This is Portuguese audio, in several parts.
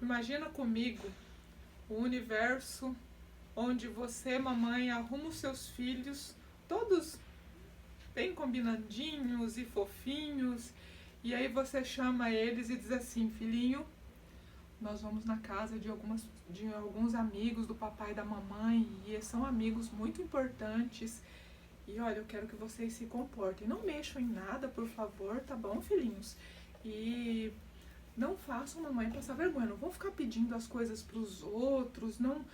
Imagina comigo o universo onde você, mamãe, arruma os seus filhos, todos bem combinandinhos e fofinhos, e aí você chama eles e diz assim: filhinho, nós vamos na casa de alguns amigos do papai e da mamãe, e são amigos muito importantes, e olha, eu quero que vocês se comportem, não mexam em nada, por favor, tá bom, filhinhos? E não façam mamãe passar vergonha, não vão ficar pedindo as coisas pros outros, não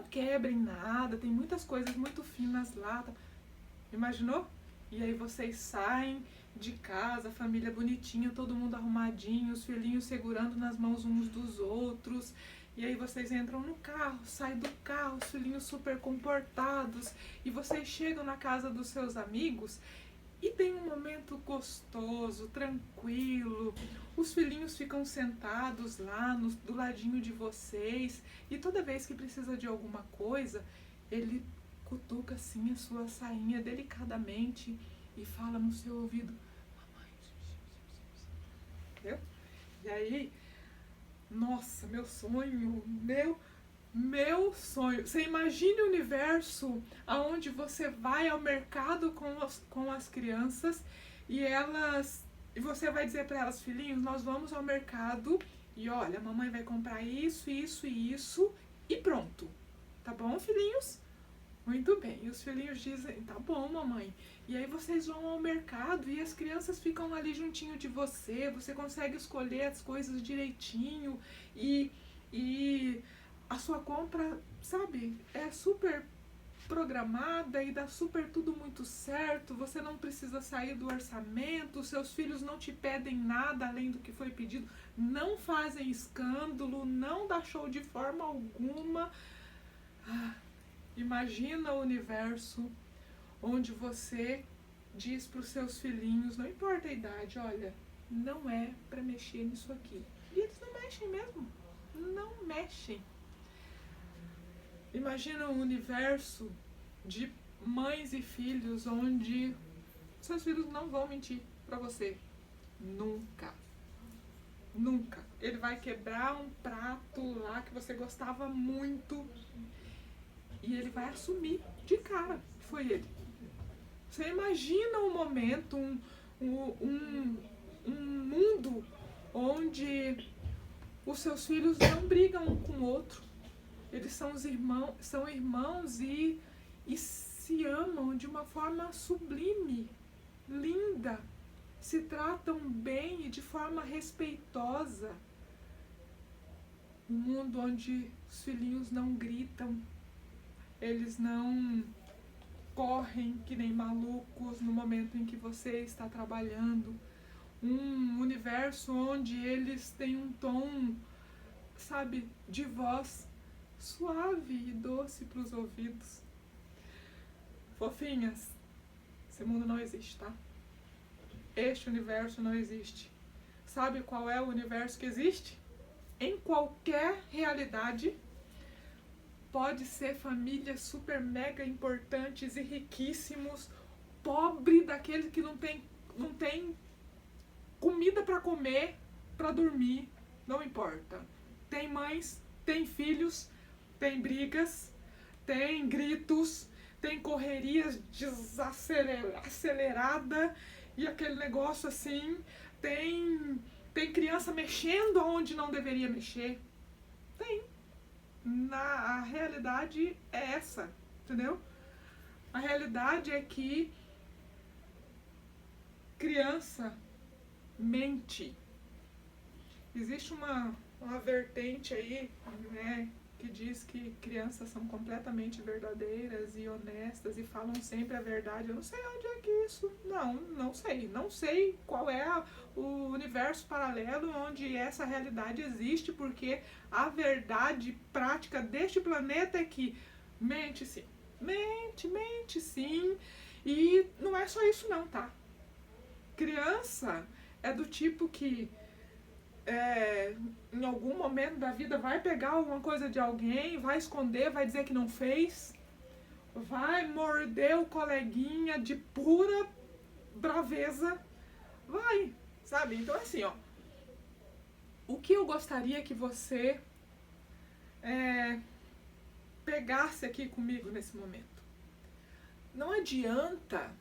quebrem nada, tem muitas coisas muito finas lá. Tá? Imaginou? E aí vocês saem de casa, a família bonitinha, todo mundo arrumadinho, os filhinhos segurando nas mãos uns dos outros. E aí vocês entram no carro, saem do carro, os filhinhos super comportados. E vocês chegam na casa dos seus amigos e tem um momento gostoso, tranquilo. Os filhinhos ficam sentados lá do ladinho de vocês. E toda vez que precisa de alguma coisa, ele cutuca assim a sua sainha delicadamente e fala no seu ouvido: mamãe, entendeu? E aí, nossa, meu sonho, meu sonho. Você imagine o universo onde você vai ao mercado com as crianças e você vai dizer para elas: filhinhos, nós vamos ao mercado e olha, a mamãe vai comprar isso, isso e isso e pronto. Tá bom, filhinhos? Muito bem. E os filhinhos dizem: tá bom, mamãe. E aí vocês vão ao mercado e as crianças ficam ali juntinho de você consegue escolher as coisas direitinho e a sua compra, sabe, é super programada e dá super tudo muito certo, você não precisa sair do orçamento, seus filhos não te pedem nada além do que foi pedido, não fazem escândalo, não dá show de forma alguma. Imagina o universo onde você diz para os seus filhinhos, não importa a idade, olha, não é para mexer nisso aqui. E eles não mexem mesmo, não mexem. Imagina um universo de mães e filhos onde seus filhos não vão mentir para você. Nunca. Nunca. Ele vai quebrar um prato lá que você gostava muito e ele vai assumir de cara que foi ele. Você imagina um momento, um mundo onde os seus filhos não brigam um com o outro. Eles são irmãos e se amam de uma forma sublime, linda. Se tratam bem e de forma respeitosa. Um mundo onde os filhinhos não gritam, eles não correm que nem malucos no momento em que você está trabalhando. Um universo onde eles têm um tom, sabe, de voz suave e doce para os ouvidos. Fofinhas, esse mundo não existe, tá? Este universo não existe. Sabe qual é o universo que existe? Em qualquer realidade, pode ser famílias super mega importantes e riquíssimos, pobre daquele que não tem comida para comer, para dormir, não importa. Tem mães, tem filhos, tem brigas, tem gritos, tem correrias desacelerada e aquele negócio assim, tem criança mexendo onde não deveria mexer. Tem. A realidade é essa, entendeu? A realidade é que criança mente. Existe uma vertente aí, né, que diz que crianças são completamente verdadeiras e honestas e falam sempre a verdade. Eu não sei onde é que isso... Não sei qual é o universo paralelo onde essa realidade existe, porque a verdade prática deste planeta é que mente sim. Mente sim. E não é só isso não, tá? Criança é do tipo que em algum momento da vida vai pegar alguma coisa de alguém, vai esconder, vai dizer que não fez, vai morder o coleguinha de pura braveza, vai, sabe? Então assim, ó, o que eu gostaria que você pegasse aqui comigo nesse momento. Não adianta,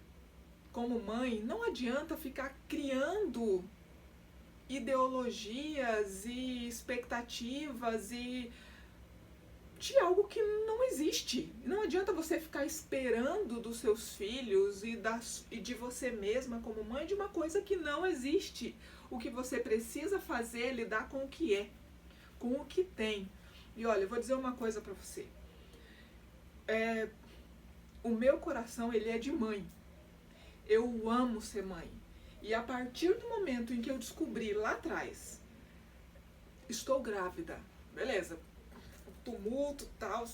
como mãe, não adianta ficar criando ideologias e expectativas e de algo que não existe. Não adianta você ficar esperando dos seus filhos e de você mesma como mãe de uma coisa que não existe. O que você precisa fazer é lidar com o que é, com o que tem. E olha, eu vou dizer uma coisa pra você. O meu coração, ele é de mãe. Eu amo ser mãe. E a partir do momento em que eu descobri lá atrás, estou grávida, beleza, tumulto, tal,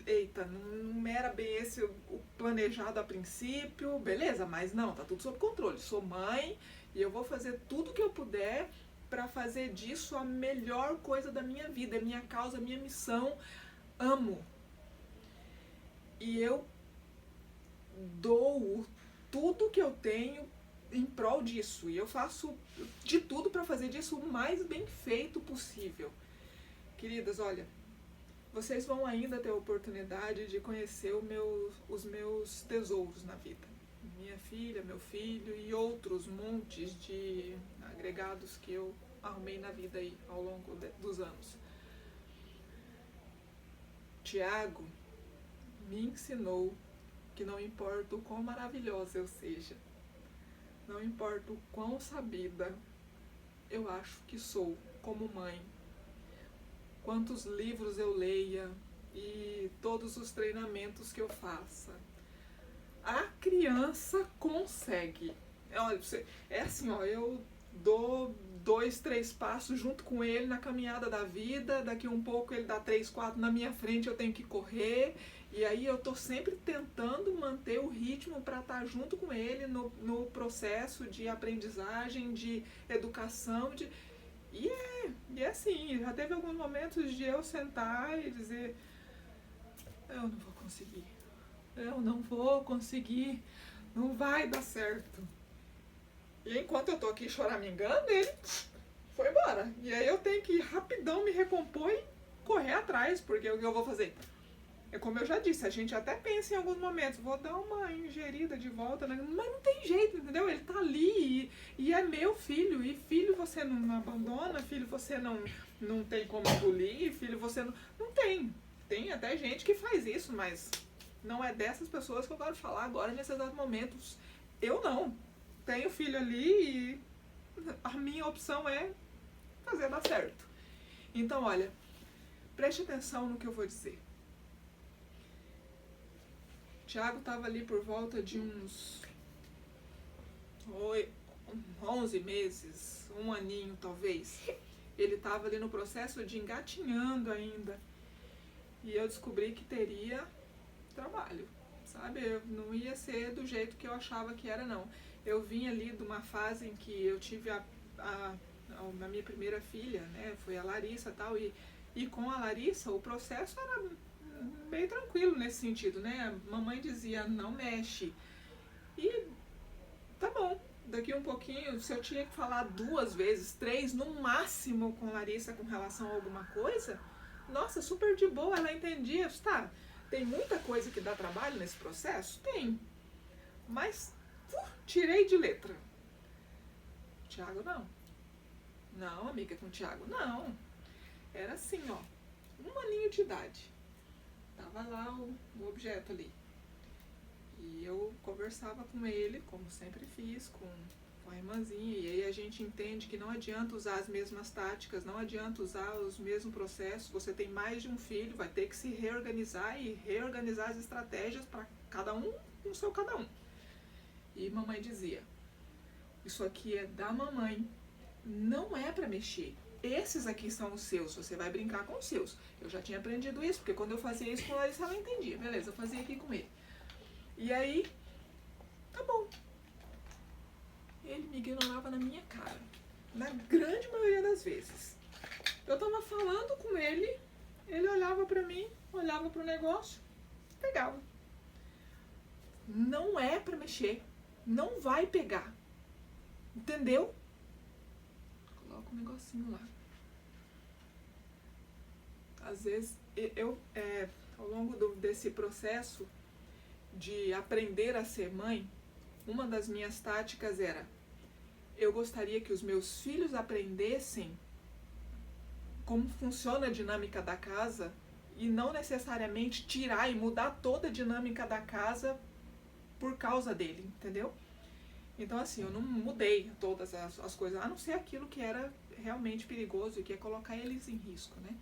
eita, não era bem esse o planejado a princípio, beleza, mas não, tá tudo sob controle. Sou mãe e eu vou fazer tudo o que eu puder para fazer disso a melhor coisa da minha vida, é minha causa, minha missão. Amo. E eu dou tudo que eu tenho em prol disso. E eu faço de tudo para fazer disso o mais bem feito possível. Queridas, olha, vocês vão ainda ter a oportunidade de conhecer os meus tesouros na vida. Minha filha, meu filho e outros montes de agregados que eu arrumei na vida aí ao longo dos anos. Tiago me ensinou que não importa o quão maravilhosa eu seja, não importa o quão sabida eu acho que sou como mãe, quantos livros eu leia e todos os treinamentos que eu faça, a criança consegue. Olha, é assim, ó, eu dou 2, 3 passos junto com ele na caminhada da vida, daqui um pouco ele dá 3, 4 na minha frente, eu tenho que correr, e aí eu tô sempre tentando manter o ritmo para estar junto com ele no processo de aprendizagem, de educação, e é assim, já teve alguns momentos de eu sentar e dizer, eu não vou conseguir, não vai dar certo. E enquanto eu tô aqui choramingando, ele foi embora. E aí eu tenho que rapidão me recompor e correr atrás, porque o que eu vou fazer? É como eu já disse, a gente até pensa em alguns momentos, vou dar uma ingerida de volta, né? Mas não tem jeito, entendeu? Ele tá ali e é meu filho, e filho você não abandona, filho você não tem como engolir, filho você não tem. Tem até gente que faz isso, mas não é dessas pessoas que eu quero falar agora nesses exatos momentos. Eu não. Tenho filho ali e a minha opção é fazer dar certo. Então, olha, preste atenção no que eu vou dizer. Tiago estava ali por volta de uns 11 meses, um aninho talvez. Ele estava ali no processo de engatinhando ainda. E eu descobri que teria trabalho, sabe? Eu não ia ser do jeito que eu achava que era, não. Eu vim ali de uma fase em que eu tive a minha primeira filha, né? Foi a Larissa e tal. E com a Larissa o processo era bem tranquilo nesse sentido, né? A mamãe dizia, não mexe. E tá bom, daqui um pouquinho, se eu tinha que falar 2 vezes, 3 no máximo com Larissa com relação a alguma coisa, nossa, super de boa, ela entendia. Tá, tem muita coisa que dá trabalho nesse processo? Tem. Mas tirei de letra. Tiago, não. Não, amiga, com o Tiago, não. Era assim, ó, 1 aninho de idade. Tava lá o objeto ali. E eu conversava com ele, como sempre fiz, com a irmãzinha. E aí a gente entende que não adianta usar as mesmas táticas, não adianta usar os mesmos processos. Você tem mais de um filho, vai ter que se reorganizar e reorganizar as estratégias para cada um com o seu cada um. E mamãe dizia, isso aqui é da mamãe, não é para mexer. Esses aqui são os seus, você vai brincar com os seus. Eu já tinha aprendido isso, porque quando eu fazia isso com a Larissa, ela entendia. Beleza, eu fazia aqui com ele. E aí, tá bom. Ele me ignorava na minha cara. Na grande maioria das vezes. Eu tava falando com ele, ele olhava pra mim, olhava pro negócio, pegava. Não é pra mexer. Não vai pegar. Entendeu? Coloca um negocinho lá. Às vezes, ao longo desse processo de aprender a ser mãe, uma das minhas táticas era: eu gostaria que os meus filhos aprendessem como funciona a dinâmica da casa e não necessariamente tirar e mudar toda a dinâmica da casa por causa dele, entendeu? Então, assim, eu não mudei todas as coisas, a não ser aquilo que era realmente perigoso e que é colocar eles em risco, né?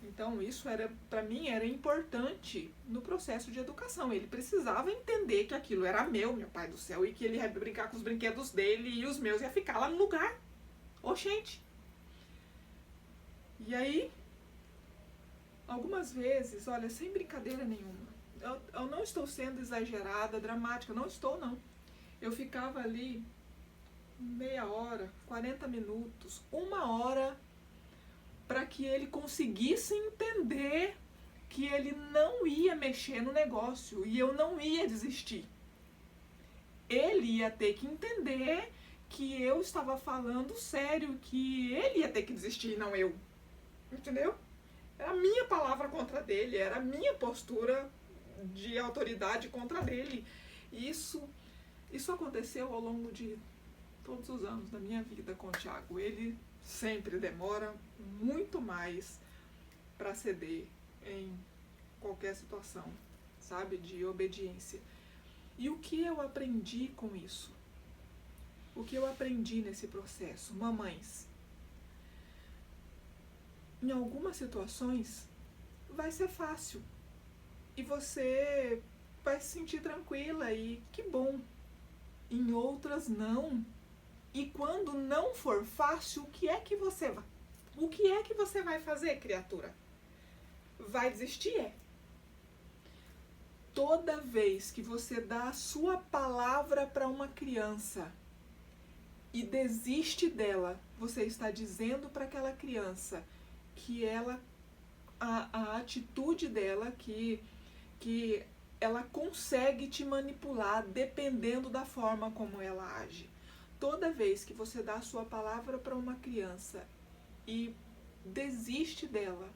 Então, isso para mim, era importante no processo de educação. Ele precisava entender que aquilo era meu pai do céu, e que ele ia brincar com os brinquedos dele e os meus ia ficar lá no lugar. Oxente! E aí, algumas vezes, olha, sem brincadeira nenhuma, eu não estou sendo exagerada, dramática, não estou, não. Eu ficava ali meia hora, 40 minutos, 1 hora, para que ele conseguisse entender que ele não ia mexer no negócio e eu não ia desistir. Ele ia ter que entender que eu estava falando sério, que ele ia ter que desistir, não eu. Entendeu? Era a minha palavra contra dele, era a minha postura de autoridade contra dele. E isso aconteceu ao longo de todos os anos da minha vida com o Thiago. Ele sempre demora muito mais para ceder em qualquer situação, sabe, de obediência. E o que eu aprendi com isso? O que eu aprendi nesse processo? Mamães, em algumas situações vai ser fácil e você vai se sentir tranquila e que bom. Em outras não. E quando não for fácil, o que é que você vai fazer, criatura? Vai desistir? Toda vez que você dá a sua palavra para uma criança e desiste dela, você está dizendo para aquela criança que a atitude dela, que ela consegue te manipular dependendo da forma como ela age. Toda vez que você dá a sua palavra para uma criança e desiste dela,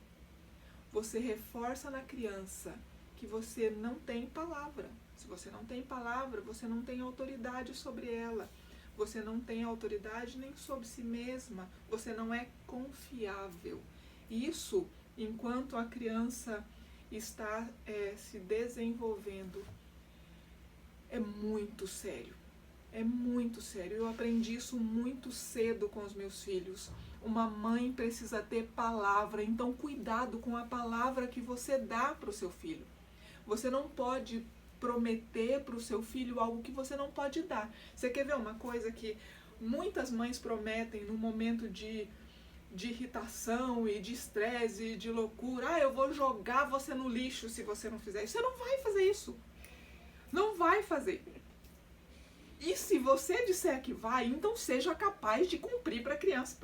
você reforça na criança que você não tem palavra. Se você não tem palavra, você não tem autoridade sobre ela. Você não tem autoridade nem sobre si mesma. Você não é confiável. Isso, enquanto a criança está se desenvolvendo, é muito sério. É muito sério. Eu aprendi isso muito cedo com os meus filhos. Uma mãe precisa ter palavra, então cuidado com a palavra que você dá para o seu filho. Você não pode prometer para o seu filho algo que você não pode dar. Você quer ver uma coisa que muitas mães prometem no momento de irritação e de estresse e de loucura? Ah, eu vou jogar você no lixo se você não fizer isso. Você não vai fazer isso. Não vai fazer. E se você disser que vai, então seja capaz de cumprir para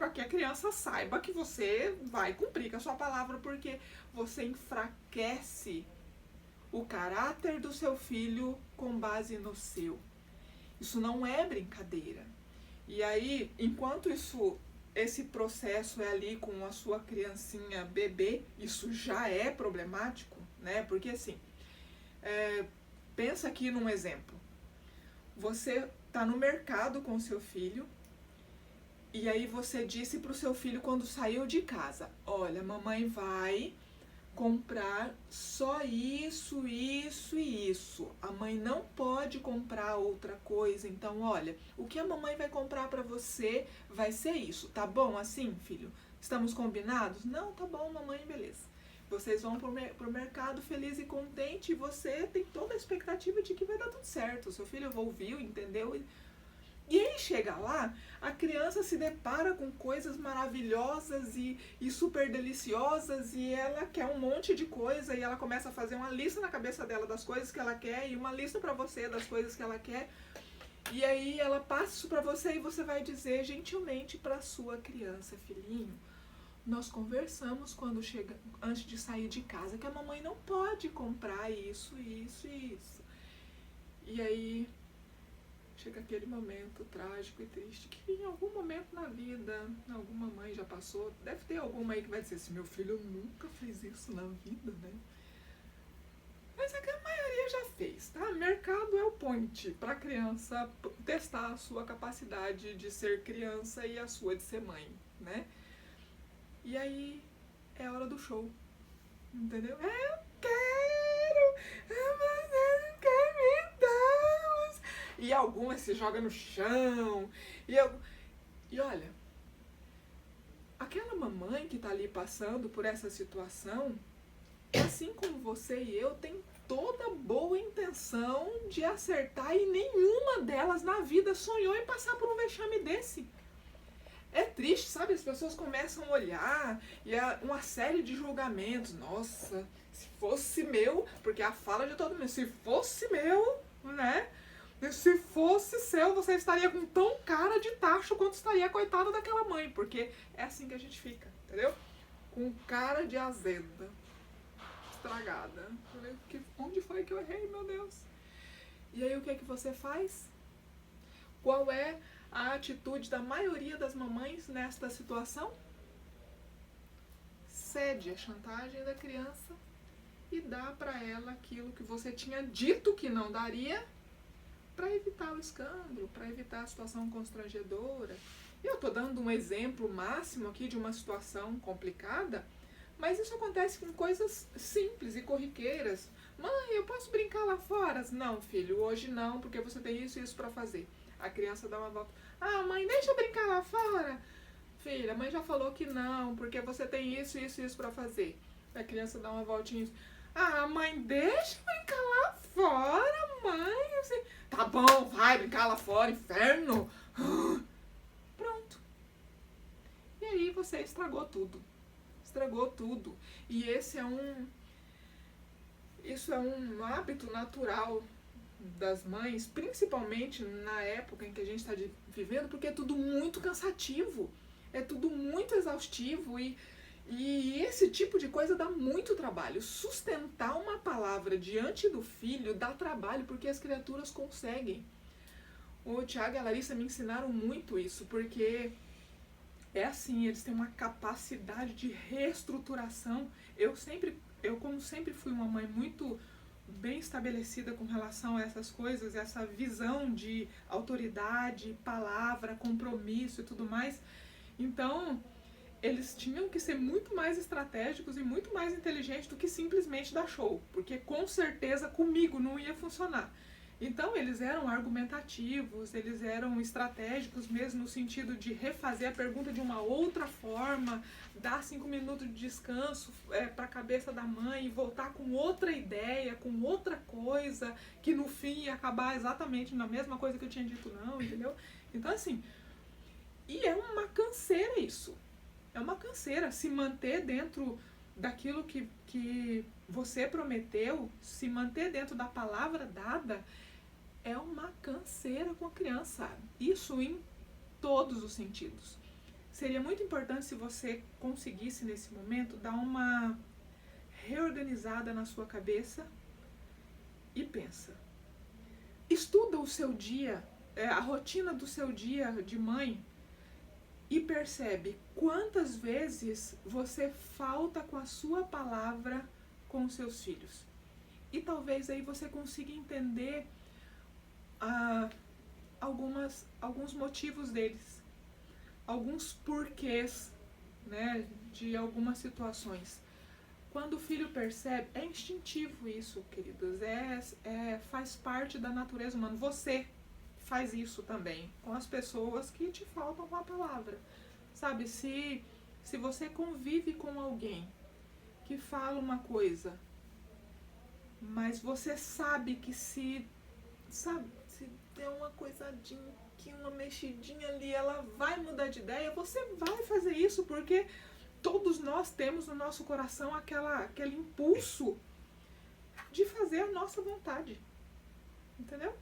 que a criança saiba que você vai cumprir com a sua palavra, porque você enfraquece o caráter do seu filho com base no seu. Isso não é brincadeira. E aí, enquanto esse processo é ali com a sua criancinha bebê, isso já é problemático, né? Porque assim, pensa aqui num exemplo. Você está no mercado com o seu filho e aí você disse para o seu filho quando saiu de casa: olha, mamãe vai comprar só isso, isso e isso. A mãe não pode comprar outra coisa. Então, olha, o que a mamãe vai comprar para você vai ser isso. Tá bom assim, filho? Estamos combinados? Não, tá bom, mamãe, beleza. Vocês vão pro mercado feliz e contente e você tem toda a expectativa de que vai dar tudo certo. O seu filho ouviu, entendeu? E aí chega lá, a criança se depara com coisas maravilhosas e super deliciosas e ela quer um monte de coisa e ela começa a fazer uma lista na cabeça dela das coisas que ela quer e uma lista para você das coisas que ela quer. E aí ela passa isso para você e você vai dizer gentilmente para sua criança: filhinho, nós conversamos antes de sair de casa que a mamãe não pode comprar isso, isso e isso. E aí chega aquele momento trágico e triste que em algum momento na vida, alguma mãe já passou, deve ter alguma aí que vai dizer assim, meu filho nunca fez isso na vida, né? Mas é que a maioria já fez, tá? Mercado é o point para a criança testar a sua capacidade de ser criança e a sua de ser mãe, né? E aí é a hora do show, entendeu? Eu quero, mas eu não quero me dar. E algumas se jogam no chão. E olha, aquela mamãe que tá ali passando por essa situação, assim como você e eu, tem toda boa intenção de acertar e nenhuma delas na vida sonhou em passar por um vexame desse. É triste, sabe? As pessoas começam a olhar e é uma série de julgamentos. Nossa, se fosse meu, porque a fala de todo mundo, se fosse meu, né? Se fosse seu, você estaria com tão cara de tacho quanto estaria a coitada daquela mãe, porque é assim que a gente fica, entendeu? Com cara de azeda, estragada. Onde foi que eu errei, meu Deus? E aí o que é que você faz? Qual é a atitude da maioria das mamães nesta situação? Cede a chantagem da criança e dá para ela aquilo que você tinha dito que não daria, para evitar o escândalo, para evitar a situação constrangedora. Eu estou dando um exemplo máximo aqui de uma situação complicada, mas isso acontece com coisas simples e corriqueiras. Mãe, eu posso brincar lá fora? Não, filho, hoje não, porque você tem isso e isso para fazer. A criança dá uma volta. Ah, mãe, deixa eu brincar lá fora. Filha, a mãe já falou que não, porque você tem isso, isso e isso pra fazer. A criança dá uma voltinha. Ah, mãe, deixa eu brincar lá fora, mãe. Você... Tá bom, vai brincar lá fora, inferno. Pronto. E aí você estragou tudo. Estragou tudo. E isso é um hábito natural das mães, principalmente na época em que a gente está vivendo, porque é tudo muito cansativo, é tudo muito exaustivo e esse tipo de coisa dá muito trabalho. Sustentar uma palavra diante do filho dá trabalho, porque as criaturas conseguem. O Tiago e a Larissa me ensinaram muito isso, porque é assim, eles têm uma capacidade de reestruturação. Eu como sempre fui uma mãe muito bem estabelecida com relação a essas coisas, essa visão de autoridade, palavra, compromisso e tudo mais. Então, eles tinham que ser muito mais estratégicos e muito mais inteligentes do que simplesmente dar show, porque com certeza comigo não ia funcionar. Então, eles eram argumentativos, eles eram estratégicos mesmo no sentido de refazer a pergunta de uma outra forma, dar 5 minutos de descanso para a cabeça da mãe e voltar com outra ideia, com outra coisa, que no fim ia acabar exatamente na mesma coisa que eu tinha dito não, entendeu? Então, assim, e é uma canseira isso. É uma canseira se manter dentro daquilo que você prometeu, se manter dentro da palavra dada, é uma canseira com a criança. Isso em todos os sentidos. Seria muito importante se você conseguisse nesse momento dar uma reorganizada na sua cabeça e pensa. Estuda o seu dia, a rotina do seu dia de mãe e percebe quantas vezes você falta com a sua palavra com os seus filhos. E talvez aí você consiga entender alguns motivos deles, alguns porquês, né, de algumas situações. Quando o filho percebe, é instintivo isso, queridos, faz parte da natureza humana. Você faz isso também com as pessoas que te faltam com a palavra. Sabe, se você convive com alguém que fala uma coisa, mas você sabe que se der uma coisadinha aqui, uma mexidinha ali, ela vai mudar de ideia, você vai fazer isso, porque todos nós temos no nosso coração aquele impulso de fazer a nossa vontade. Entendeu?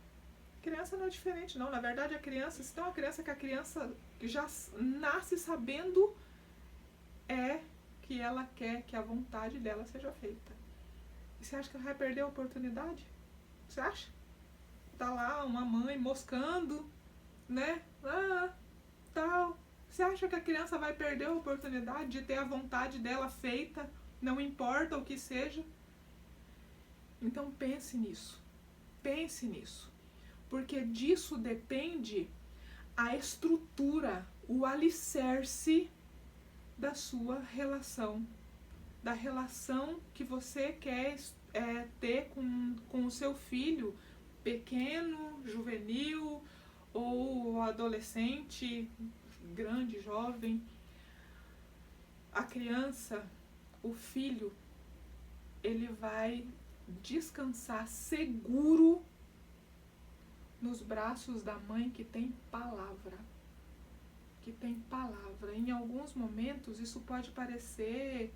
Criança não é diferente, não. Na verdade, a criança, se tem uma criança que a criança já nasce sabendo, é que ela quer que a vontade dela seja feita. E você acha que ela vai perder a oportunidade? Você acha? tá lá uma mãe moscando, né? Tal. Você acha que a criança vai perder a oportunidade de ter a vontade dela feita, não importa o que seja? Então pense nisso. Pense nisso. Porque disso depende a estrutura, o alicerce da sua relação, da relação que você quer ter com o seu filho pequeno, juvenil ou adolescente, grande, jovem. A criança, o filho, ele vai descansar seguro nos braços da mãe que tem palavra. Que tem palavra. Em alguns momentos isso pode parecer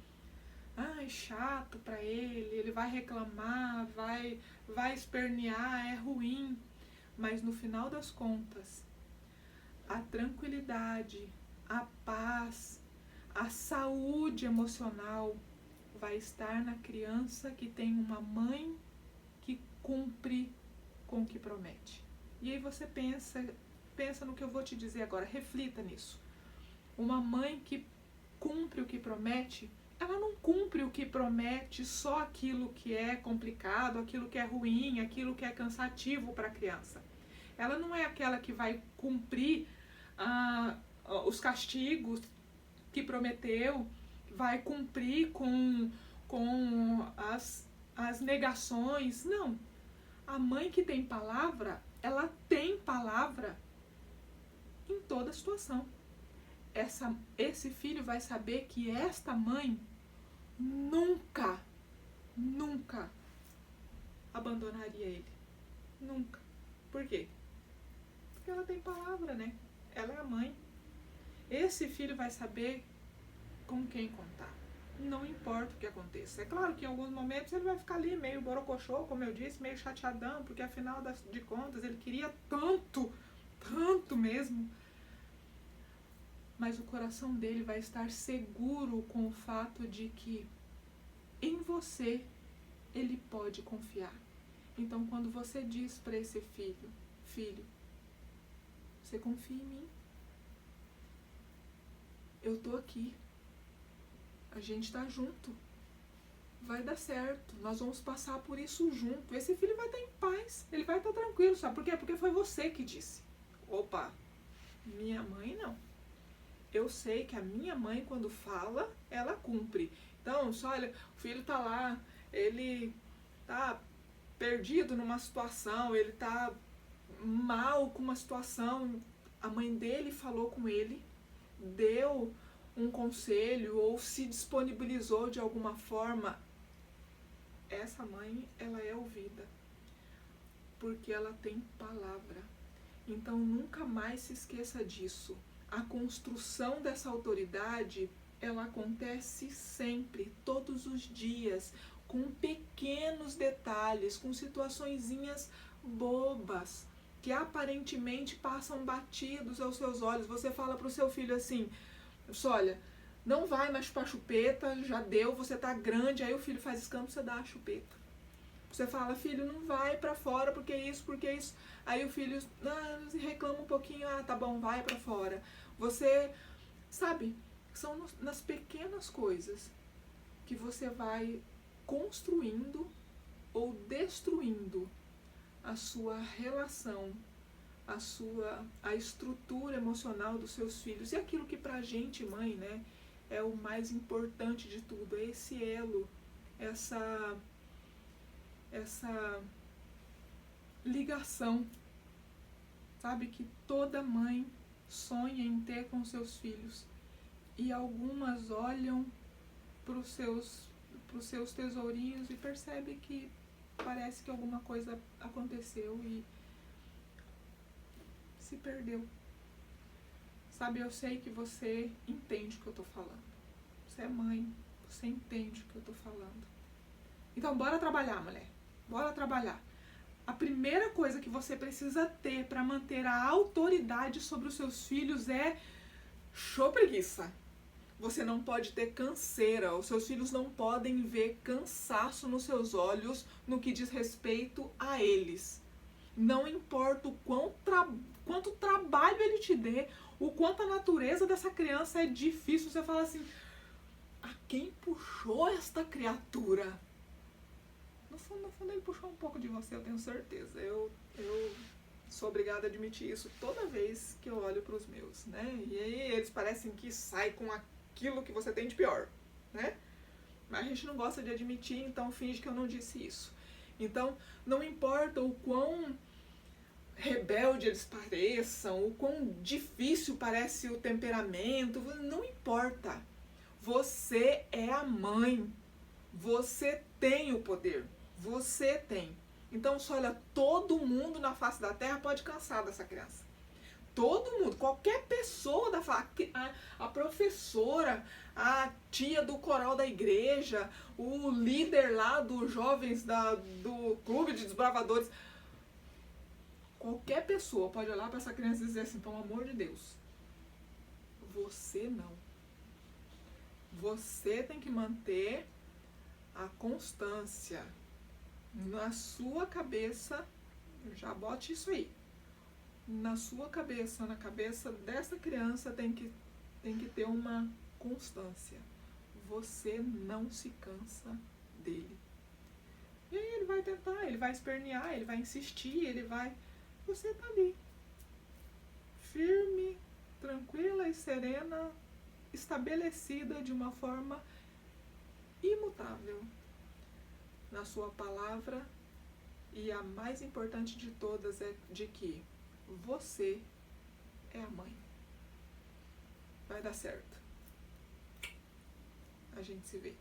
chato para ele vai reclamar, vai espernear, é ruim. Mas no final das contas, a tranquilidade, a paz, a saúde emocional vai estar na criança que tem uma mãe que cumpre com o que promete. E aí você pensa no que eu vou te dizer agora, reflita nisso. Uma mãe que cumpre o que promete, ela não cumpre o que promete só aquilo que é complicado, aquilo que é ruim, aquilo que é cansativo para a criança. Ela não é aquela que vai cumprir os castigos que prometeu, vai cumprir com as negações. Não. A mãe que tem palavra, ela tem palavra em toda situação. Esse filho vai saber que esta mãe nunca abandonaria ele. Nunca. Por quê? Porque ela tem palavra, né? Ela é a mãe. Esse filho vai saber com quem contar. Não importa o que aconteça. É claro que em alguns momentos ele vai ficar ali meio borocochô, como eu disse, meio chateadão, porque afinal de contas ele queria tanto mesmo. Mas o coração dele vai estar seguro com o fato de que em você ele pode confiar. Então quando você diz para esse filho, você confia em mim? Eu tô aqui. A gente tá junto. Vai dar certo. Nós vamos passar por isso junto. Esse filho vai estar em paz. Ele vai estar tranquilo. Sabe por quê? Porque foi você que disse. Opa, minha mãe não. Eu sei que a minha mãe, quando fala, ela cumpre. Então, olha, o filho tá lá, ele tá perdido numa situação, ele tá mal com uma situação. A mãe dele falou com ele, deu um conselho ou se disponibilizou de alguma forma. Essa mãe, ela é ouvida, porque ela tem palavra. Então nunca mais se esqueça disso. A construção dessa autoridade, ela acontece sempre, todos os dias, com pequenos detalhes, com situaçõezinhas bobas, que aparentemente passam batidos aos seus olhos. Você fala para o seu filho assim, olha, não vai mais chupar chupeta, já deu, você tá grande. Aí o filho faz escampo, você dá a chupeta. Você fala, filho, não vai pra fora, porque isso. Aí o filho reclama um pouquinho, tá bom, vai pra fora. Você, sabe, são nas pequenas coisas que você vai construindo ou destruindo a sua relação, a estrutura emocional dos seus filhos. E aquilo que pra gente, mãe, né, é o mais importante de tudo, é esse elo, essa ligação, sabe, que toda mãe sonha em ter com seus filhos. E algumas olham para os seus tesourinhos e percebem que parece que alguma coisa aconteceu e se perdeu. Sabe, eu sei que você entende o que eu tô falando. Você é mãe, você entende o que eu tô falando. Então bora trabalhar, mulher. Bora trabalhar. A primeira coisa que você precisa ter para manter a autoridade sobre os seus filhos é preguiça. Você não pode ter canseira. Os seus filhos não podem ver cansaço nos seus olhos no que diz respeito a eles. Não importa quanto trabalho ele te dê, o quanto a natureza dessa criança é difícil, você fala assim, a quem puxou esta criatura? No fundo ele puxou um pouco de você, eu tenho certeza. Eu sou obrigada a admitir isso toda vez que eu olho para os meus, né? E aí eles parecem que saem com aquilo que você tem de pior, né? Mas a gente não gosta de admitir, então finge que eu não disse isso. Então, não importa o quão rebelde eles pareçam, o quão difícil parece o temperamento, não importa. Você é a mãe. Você tem o poder. Você tem. Então, só olha, todo mundo na face da terra pode cansar dessa criança. Todo mundo, qualquer pessoa da família, a professora, a tia do coral da igreja, o líder lá dos jovens do clube de desbravadores, qualquer pessoa pode olhar para essa criança e dizer assim, pelo amor de Deus, você não. Você tem que manter a constância na sua cabeça, já bote isso aí. Na sua cabeça, na cabeça dessa criança tem que ter uma constância. Você não se cansa dele. E aí ele vai tentar, ele vai espernear, ele vai insistir, ele vai... Você tá ali, firme, tranquila e serena, estabelecida de uma forma imutável na sua palavra, e a mais importante de todas é de que você é a mãe. Vai dar certo. A gente se vê.